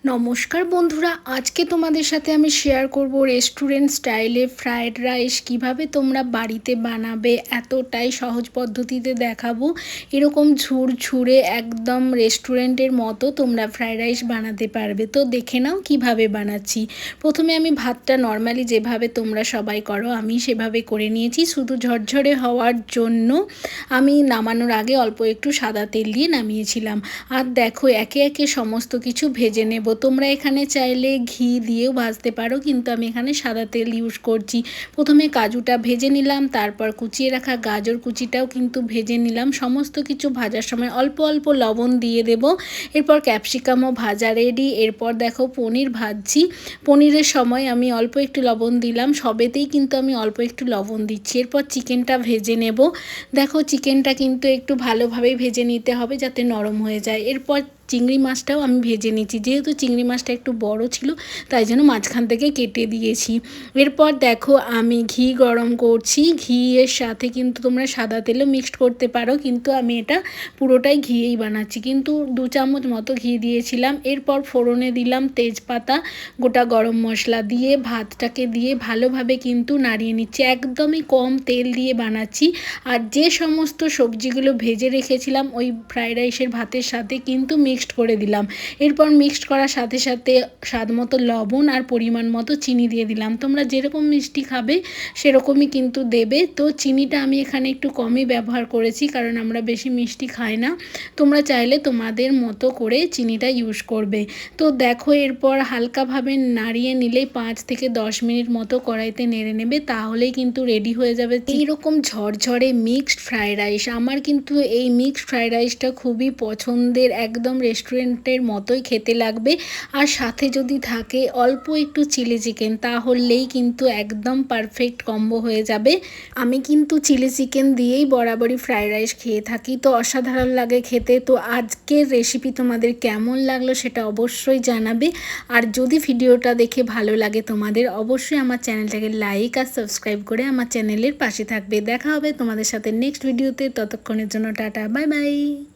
নমস্কার বন্ধুরা, আজকে তোমাদের সাথে আমি শেয়ার করব রেস্টুরেন্ট স্টাইলে ফ্রায়েড রাইস কিভাবে তোমরা বাড়িতে বানাবে। এতটাই সহজ পদ্ধতিতে দেখাবো। এরকম ঝুরঝুরে একদম রেস্টুরেন্টের মতো তোমরা ফ্রায়েড রাইস বানাতে পারবে। তো দেখে নাও কিভাবে বানাচ্ছি। প্রথমে আমি ভাতটা নর্মালি যেভাবে তোমরা সবাই করো আমি সেভাবে করে নিয়েছি। শুধু ঝরঝরে হওয়ার জন্য আমি নামানোর আগে অল্প একটু সাদা তেল দিয়ে নামিয়েছিলাম। আর দেখো একে একে সমস্ত কিছু ভেজে নেব। তোমরা এখানে চাইলে ঘি দিয়েও ভাজতে পারো, কিন্তু আমি এখানে সাদা তেল ইউজ করছি। প্রথমে কাজুটা ভেজে নিলাম, তারপর কুচিয়ে রাখা গাজর কুচিটাও কিন্তু ভেজে নিলাম। সমস্ত কিছু ভাজার সময় অল্প অল্প লবণ দিয়ে দেব। এরপর ক্যাপসিকামও ভাজা রেডি। এরপর দেখো পনির ভাজছি। পনিরের সময় আমি অল্প একটু লবণ দিলাম, সবেতেই কিন্তু আমি অল্প একটু লবণ দিচ্ছি। এরপর চিকেনটা ভেজে নেব। দেখো চিকেনটা কিন্তু একটু ভালোভাবে ভেজে নিতে হবে যাতে নরম হয়ে যায়। এরপর চিংড়ি মাছটাও আমি ভেজে নিচ্ছি। যেহেতু চিংড়ি মাছটা একটু বড় ছিল তাই জন্য মাঝখান থেকে কেটে দিয়েছি। এরপর দেখো আমি ঘি গরম করছি। ঘিয়ের সাথে কিন্তু তোমরা সাদা তেলও মিক্সড করতে পারো, কিন্তু আমি এটা পুরোটাই ঘিয়েই বানাচ্ছি। কিন্তু 2 চামচ মতো ঘি দিয়েছিলাম। এরপর ফোড়নে দিলাম তেজপাতা, গোটা গরম মশলা দিয়ে ভাতটাকে দিয়ে ভালোভাবে কিন্তু নাড়িয়ে নিচ্ছি। একদমই কম তেল দিয়ে বানাচ্ছি। আর যে সমস্ত সবজিগুলো ভেজে রেখেছিলাম ওই ফ্রায়েড রাইসের ভাতের সাথে কিন্তু মিক্সড করে দিলাম। এরপর মিক্সড করার সাথে সাথে স্বাদ মতো লবণ আর পরিমাণ মতো চিনি দিয়ে দিলাম। তোমরা যেরকম মিষ্টি খাবে সেরকমই কিন্তু দেবে। তো চিনিটা আমি এখানে একটু কমই ব্যবহার করেছি, কারণ আমরা বেশি মিষ্টি খাই না। তোমরা চাইলে তোমাদের মতো করে চিনিটা ইউজ করবে। তো দেখো এরপর হালকাভাবে নাড়িয়ে নিলেই 5 থেকে 10 মিনিট মতো কড়াইতে নেড়ে নেবে, তাহলেই কিন্তু রেডি হয়ে যাবে এইরকম ঝরঝরে মিক্সড ফ্রায়েড রাইস। আমার কিন্তু এই মিক্সড ফ্রায়েড রাইসটা খুবই পছন্দের, একদম রেস্টুরেন্টের মতোই খেতে লাগবে। আর সাথে যদি থাকে অল্প একটু চিলি চিকেন তাহলেই কিন্তু একদম পারফেক্ট কম্বো হয়ে যাবে। আমি কিন্তু চিলি চিকেন দিয়েই বরাবরই ফ্রায়েড রাইস খেয়ে থাকি, তো অসাধারণ লাগে খেতে। তো আজকের রেসিপি তোমাদের কেমন লাগলো সেটা অবশ্যই জানাবে। আর যদি ভিডিওটা দেখে ভালো লাগে তোমাদের, অবশ্যই আমার চ্যানেলটাকে লাইক আর সাবস্ক্রাইব করে আমার চ্যানেলের পাশে থাকবে। দেখা হবে তোমাদের সাথে নেক্সট ভিডিওতে। ততক্ষণের জন্য টাটা, বাই বাই।